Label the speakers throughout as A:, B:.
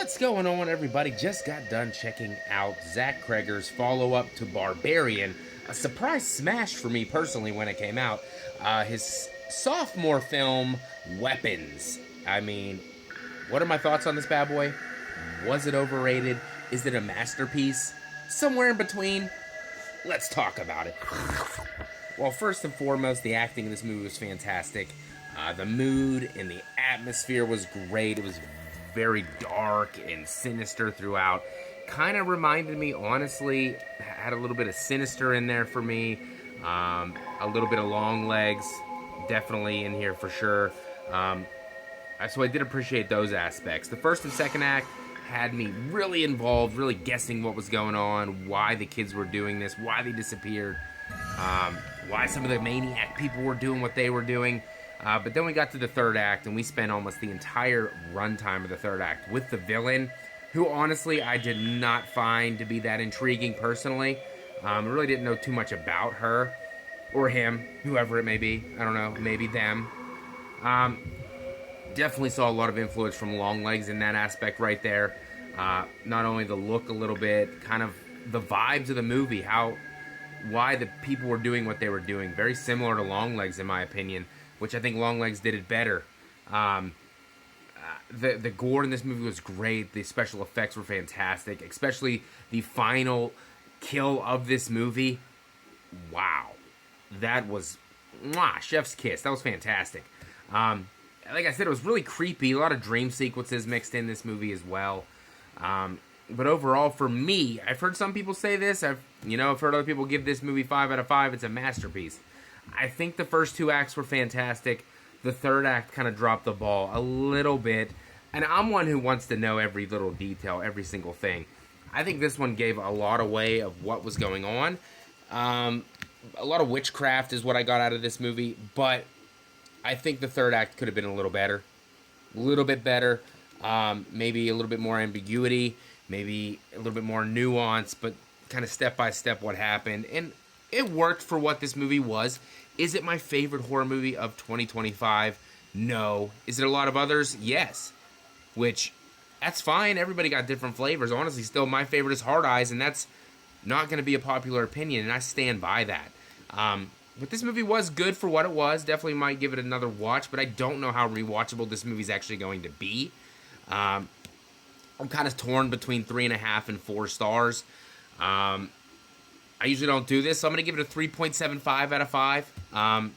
A: What's going on, everybody? Just got done checking out Zach Kreger's follow-up to Barbarian, a surprise smash for me personally when it came out. His sophomore film, Weapons. I mean, what are my thoughts on this bad boy? Was it overrated? Is it a masterpiece? Somewhere in between? Let's talk about it. Well, first and foremost, the acting in this movie was fantastic. The mood and the atmosphere was great. It was very dark and sinister throughout. Kind of reminded me, honestly, had a little bit of Sinister in there for me. A little bit of Long Legs, definitely in here for sure. So I did appreciate those aspects. The first and second act had me really involved, really guessing what was going on, why the kids were doing this, why they disappeared, why some of the maniac people were doing what they were doing. But then we got to the third act, and we spent almost the entire runtime of the third act with the villain, who honestly I did not find to be that intriguing personally. I really didn't know too much about her, or him, whoever it may be. I don't know, maybe them. Definitely saw a lot of influence from Long Legs in that aspect right there. Not only the look a little bit, kind of the vibes of the movie, why the people were doing what they were doing. Very similar to Long Legs, in my opinion, which I think Long Legs did it better. The gore in this movie was great. The special effects were fantastic, especially the final kill of this movie. Wow. That was chef's kiss. That was fantastic. Like I said, it was really creepy. A lot of dream sequences mixed in this movie as well. But overall, for me, I've heard some people say this. I've heard other people give this movie 5 out of 5. It's a masterpiece. I think the first two acts were fantastic. The third act kind of dropped the ball a little bit. And I'm one who wants to know every little detail, every single thing. I think this one gave a lot away of what was going on. A lot of witchcraft is what I got out of this movie. But I think the third act could have been a little better. A little bit better. Maybe a little bit more ambiguity. Maybe a little bit more nuance. But kind of step by step what happened. And it worked for what this movie was. Is it my favorite horror movie of 2025? No. Is it a lot of others? Yes. Which, that's fine. Everybody got different flavors. Honestly, still, my favorite is Hard Eyes, and that's not going to be a popular opinion, and I stand by that. But this movie was good for what it was. Definitely might give it another watch, but I don't know how rewatchable this movie's actually going to be. I'm kind of torn between 3.5 and 4 stars. I usually don't do this, so I'm going to give it a 3.75 out of 5. I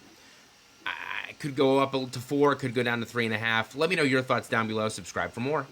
A: could go up to 4, could go down to 3.5. Let me know your thoughts down below. Subscribe for more.